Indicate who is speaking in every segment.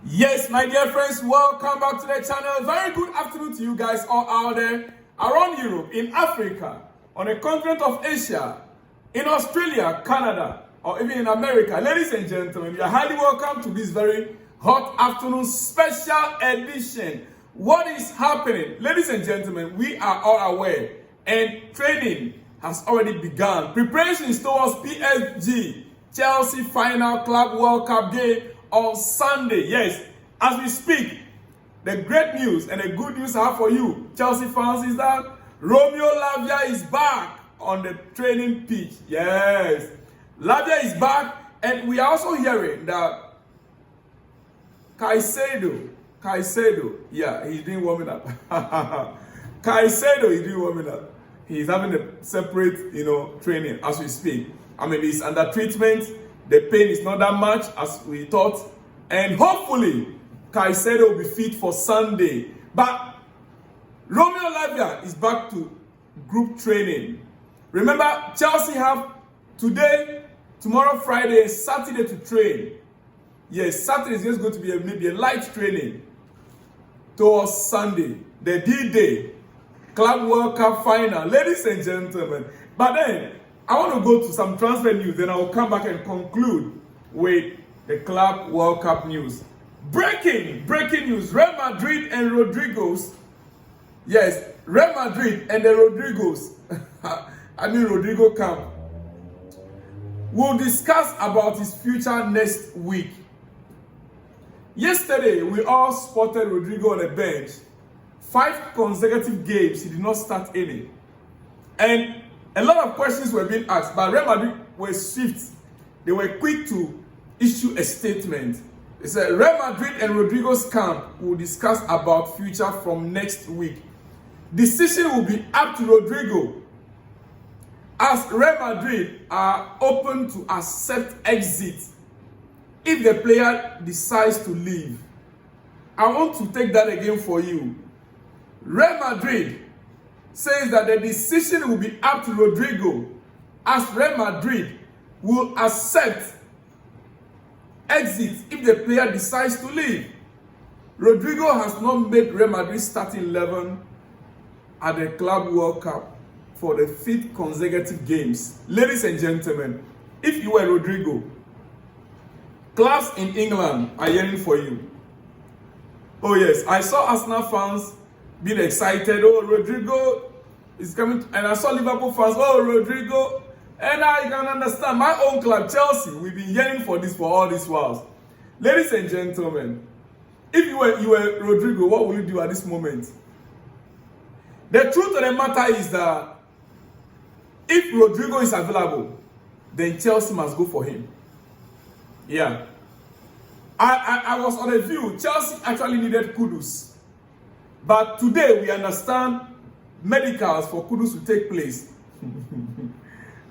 Speaker 1: Yes, my dear friends, welcome back to the channel. Very good afternoon to you guys all out there around Europe, in Africa, on the continent of Asia, in Australia, Canada, or even in America. Ladies and gentlemen, you are highly welcome to this very hot afternoon special edition. What is happening? Ladies and gentlemen, we are all aware and training has already begun. Preparations towards PSG Chelsea final Club World Cup game on Sunday. Yes, as we speak, the great news and the good news I have for you, Chelsea fans, is that Romeo Lavia is back on the training pitch. Yes, Lavia is back, and we are also hearing that Caicedo, yeah, he's doing warming up. Caicedo is doing warming up. He's having a separate, training as we speak. I mean, he's under treatment. The pain is not that much as we thought. And hopefully, Caicedo will be fit for Sunday. But Romeo Lavia is back to group training. Remember, Chelsea have today, tomorrow, Friday, and Saturday to train. Yes, Saturday is just going to be maybe a light training towards Sunday, the D-Day, Club World Cup final. Ladies and gentlemen, but then, I want to go to some transfer news, then I will come back and conclude with the Club World Cup news. Breaking news, Real Madrid and Rodrygos. Yes, Real Madrid and the Rodrygos, Rodrigo camp, will discuss about his future next week. Yesterday, we all spotted Rodrigo on the bench. 5 consecutive games, he did not start any. And a lot of questions were being asked, but Real Madrid were swift. They were quick to issue a statement. They said Real Madrid and Rodrigo's camp will discuss about future from next week. Decision will be up to Rodrigo, as Real Madrid are open to accept exit if the player decides to leave. I want to take that again for you. Real Madrid says that the decision will be up to Rodrigo, as Real Madrid will accept exit if the player decides to leave. Rodrigo has not made Real Madrid starting 11 at the Club World Cup for the 5th consecutive games. Ladies and gentlemen, if you were Rodrigo, clubs in England are yearning for you. Oh yes, I saw Arsenal fans being excited. Oh, Rodrigo is coming. And I saw Liverpool fans. Oh, Rodrigo. And I can understand. My own club, Chelsea, we've been yearning for this for all these whiles. Ladies and gentlemen, if you were Rodrigo, what will you do at this moment? The truth of the matter is that if Rodrigo is available, then Chelsea must go for him. Yeah. I was on a view. Chelsea actually needed Kudus. But today we understand medicals for Kudus to take place.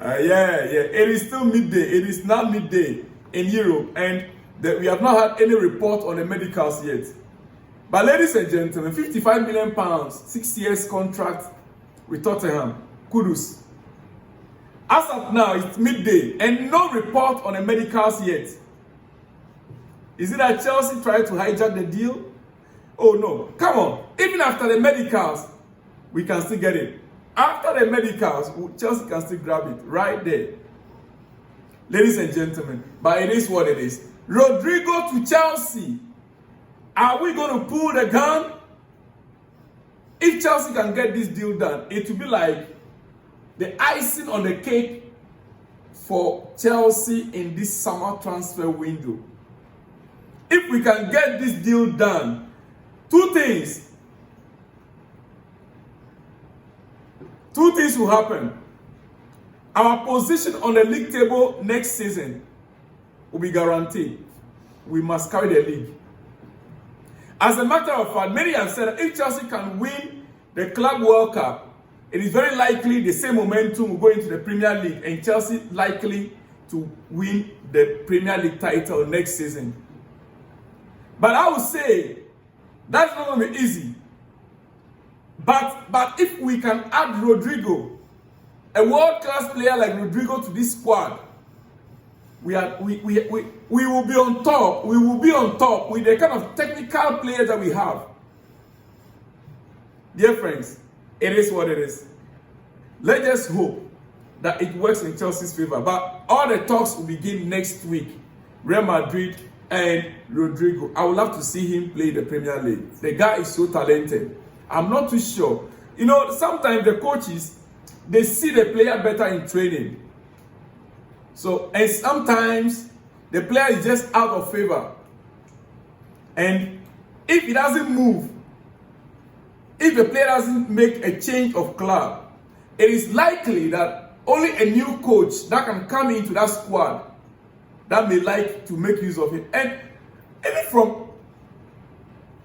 Speaker 1: It is still midday. It is now midday in Europe, and we have not had any report on the medicals yet. But ladies and gentlemen, £55 million, 6 years contract with Tottenham, Kudus. As of now, it's midday, and no report on the medicals yet. Is it that Chelsea tried to hijack the deal? Oh no, come on. Even after the medicals, we can still get it. After the medicals, Chelsea can still grab it right there. Ladies and gentlemen, but it is what it is. Rodrigo to Chelsea. Are we going to pull the gun? If Chelsea can get this deal done, it will be like the icing on the cake for Chelsea in this summer transfer window. If we can get this deal done, 2 things. 2 things will happen. Our position on the league table next season will be guaranteed. We must carry the league. As a matter of fact, many have said that if Chelsea can win the Club World Cup, it is very likely the same momentum will go into the Premier League, and Chelsea likely to win the Premier League title next season. But I would say that's not going to be easy. But if we can add Rodrigo, a world-class player like Rodrigo, to this squad, we will be on top. We will be on top with the kind of technical players that we have. Dear friends, it is what it is. Let's just hope that it works in Chelsea's favor. But all the talks will begin next week. Real Madrid and Rodrigo. I would love to see him play the Premier League. The guy is so talented. I'm not too sure. You know, sometimes the coaches, they see the player better in training. So, and sometimes the player is just out of favor. And if he doesn't move, if the player doesn't make a change of club, it is likely that only a new coach that can come into that squad that may like to make use of him. And even from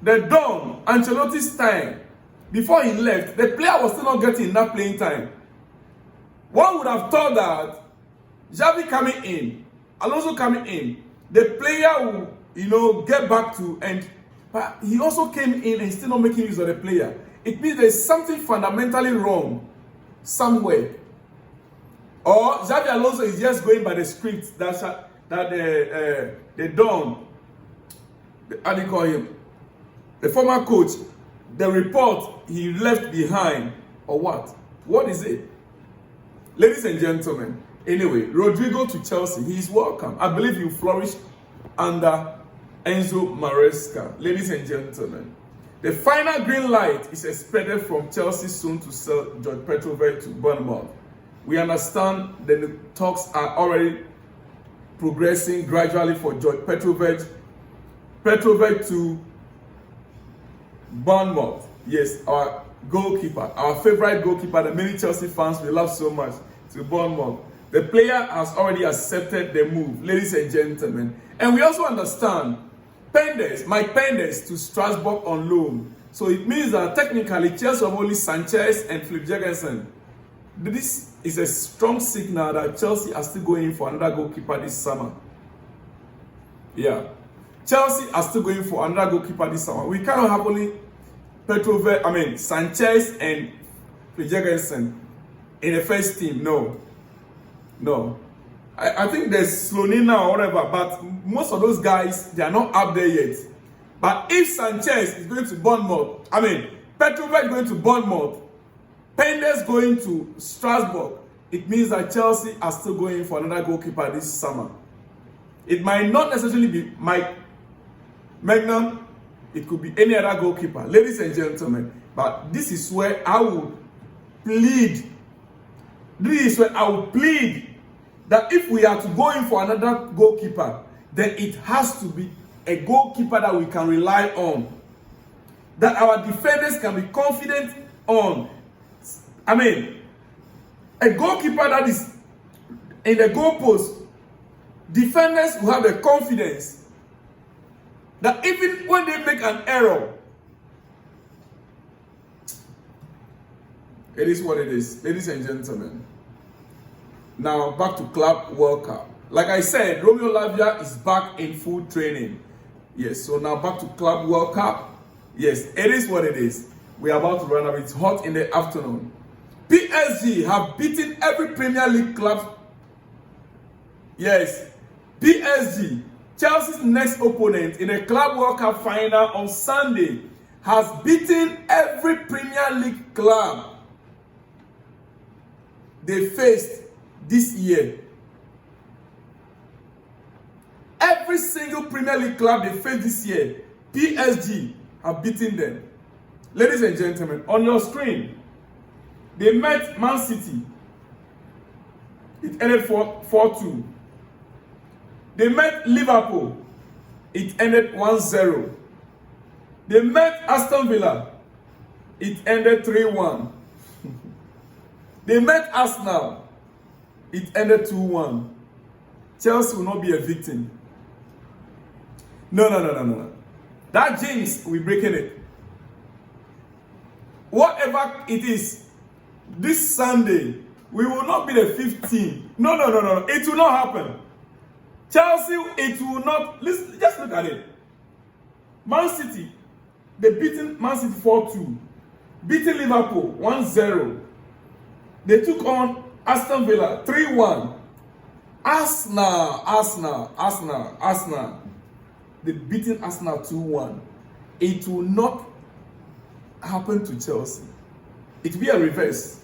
Speaker 1: the dawn, Ancelotti's time, before he left, the player was still not getting enough playing time. One would have thought that Xavi coming in, Alonso coming in, the player will, you know, get back to, and but he also came in and still not making use of the player. It means there's something fundamentally wrong somewhere. Or Xavi Alonso is just going by the script that the Don, how do you call him, the former coach, the report he left behind, or what? What is it? Ladies and gentlemen, anyway, Rodrigo to Chelsea, he is welcome. I believe he will flourish under Enzo Maresca. Ladies and gentlemen, the final green light is expected from Chelsea soon to sell Petrovert to Bournemouth. We understand that the talks are already progressing gradually for Petrovert to Bournemouth. Yes, our goalkeeper, our favorite goalkeeper, the many Chelsea fans we love so much, to Bournemouth. The player has already accepted the move, ladies and gentlemen. And we also understand Mike Penders to Strasbourg on loan. So it means that technically Chelsea have only Sanchez and Felix Jurgensen. This is a strong signal that Chelsea are still going for another goalkeeper this summer. Yeah. Chelsea are still going for another goalkeeper this summer. We cannot have only Sanchez and Felix Jurgensen in the first team. No. I think there's Slonina or whatever, but most of those guys, they are not up there yet. But if Sanchez is going to Bournemouth, Petrovert going to Bournemouth, Penders going to Strasbourg, it means that Chelsea are still going for another goalkeeper this summer. It might not necessarily be Mike Maignan, it could be any other goalkeeper, ladies and gentlemen. But this is where I would plead. That if we are to go in for another goalkeeper, then it has to be a goalkeeper that we can rely on, that our defenders can be confident on. A goalkeeper that is in the goalpost, defenders will have the confidence that even when they make an error, it is what it is, ladies and gentlemen. Now back to Club World Cup. Like I said, Romeo Lavia is back in full training. Yes, so now back to Club World Cup. Yes, it is what it is. We are about to run out. It's hot in the afternoon. PSG have beaten every Premier League club. Yes, PSG, Chelsea's next opponent in the Club World Cup final on Sunday, has beaten every Premier League club they faced this year. Every single Premier League club they faced this year, PSG have beaten them. Ladies and gentlemen, on your screen, they met Man City. It ended 4-2. They met Liverpool. It ended 1-0. They met Aston Villa. It ended 3-1. They met Arsenal. It ended 2-1. Chelsea will not be a victim. No. That jinx, we're breaking it. Whatever it is, this Sunday, we will not be the 5th team. No. It will not happen. Chelsea, it will not. Listen, just look at it. Man City, they beaten Man City 4-2. Beating Liverpool 1-0. They took on Aston Villa 3-1. Arsenal. They beating Arsenal 2-1. It will not happen to Chelsea. It will be a reverse.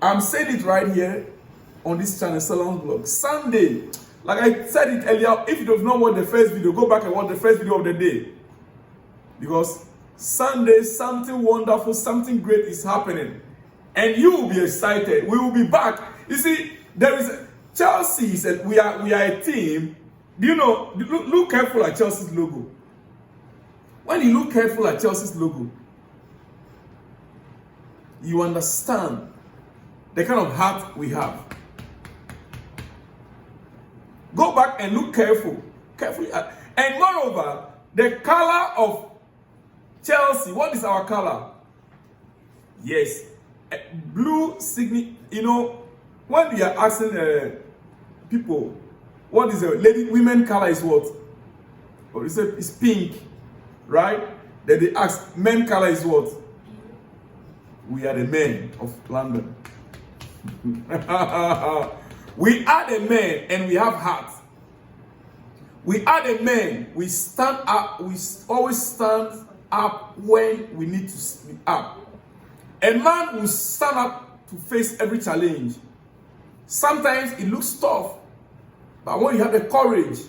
Speaker 1: I'm saying it right here on this channel, Salon Vlog. Sunday, like I said it earlier, if you don't know what the first video, go back and watch the first video of the day. Because Sunday, something wonderful, something great is happening. And you will be excited. We will be back. You see, there is Chelsea said we are a team. Do you know, look careful at Chelsea's logo. When you look careful at Chelsea's logo, you understand the kind of heart we have. Go back and look carefully at, and moreover, the color of Chelsea. What is our color? Yes, blue signal. You know, when we are asking people, what is a women color is what? Or is it? It's pink, right? Then they ask men color is what? We are the men of London. We are the men and we have heart. We are the men. We stand up. We always stand up when we need to stand up. A man will stand up to face every challenge. Sometimes it looks tough, but when you have the courage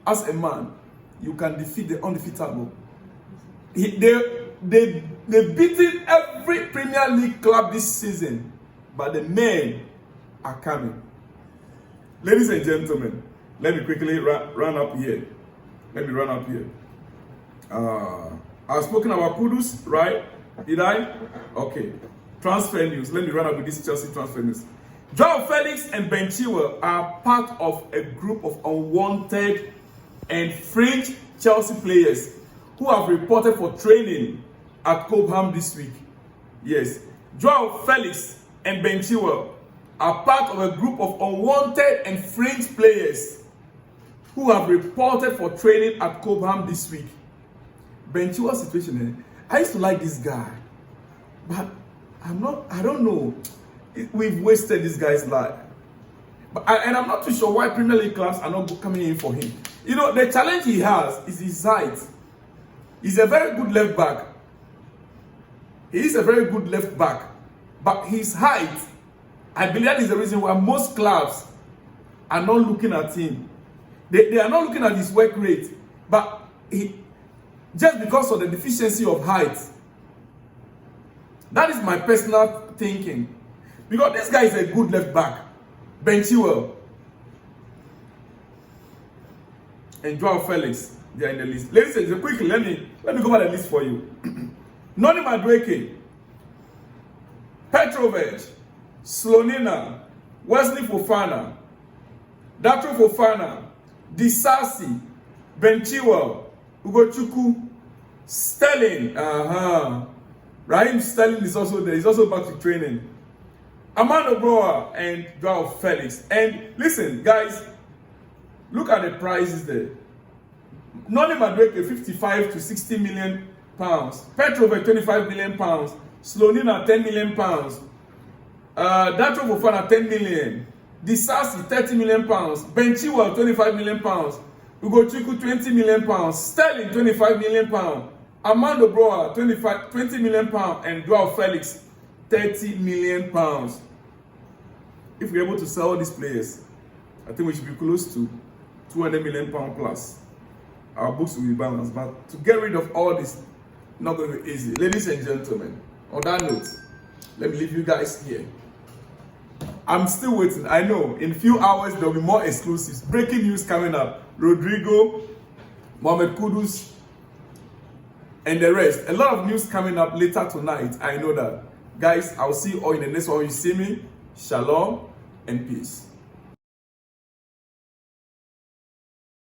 Speaker 1: as a man, you can defeat the undefeatable. They beaten every Premier League club this season, but the men are coming. Ladies and gentlemen, let me quickly run up here. I've spoken about Kudus, right? Did I? Okay. Transfer news. Let me run up with this Chelsea transfer news. Joao Felix and Ben Chilwell are part of a group of unwanted and fringe Chelsea players who have reported for training at Cobham this week. Yes, Joao Felix and Ben Chilwell are part of a group of unwanted and fringe players who have reported for training at Cobham this week. Ben Chilwell's situation, I used to like this guy, but I don't know. We've wasted this guy's life. And I'm not too sure why Premier League clubs are not coming in for him. You know, the challenge he has is his height. He's a very good left back. He is a very good left back. But his height, I believe that is the reason why most clubs are not looking at him. They are not looking at his work rate. But just because of the deficiency of height. That is my personal thinking. Because this guy is a good left back. Ben Chilwell and Joao Felix, they are in the list. Ladies and gentlemen, quickly, let me go over the list for you. Noni Madueke, Petrovert, Slonina, Wesley Fofana, Datro Fofana, Disasi, Ben Chilwell, Ugochukwu, Sterling, Raheem Sterling is also there. He's also back to training. Amando Broa and Joao Felix. And listen, guys, look at the prices there. Noni Madueke, 55 to 60 million pounds. Petrovert, 25 million pounds. Slonina, 10 million pounds. Datro Fofana, 10 million. Disasi, 30 million pounds. Ben Chilwell, 25 million pounds. Ugochukwu, 20 million pounds. Sterling, 25 million pounds. Amando Broa, 20 million pounds. And Joao Felix, 30 million pounds. If we're able to sell all these players, I think we should be close to 200 million pounds plus. Our books will be balanced. But to get rid of all this, not going to be easy. Ladies and gentlemen, on that note, let me leave you guys here. I'm still waiting. I know in a few hours there will be more exclusives. Breaking news coming up. Rodrigo, Mohamed Kudus, and the rest. A lot of news coming up later tonight. I know that. Guys, I'll see you all in the next one. You see me. Shalom and peace.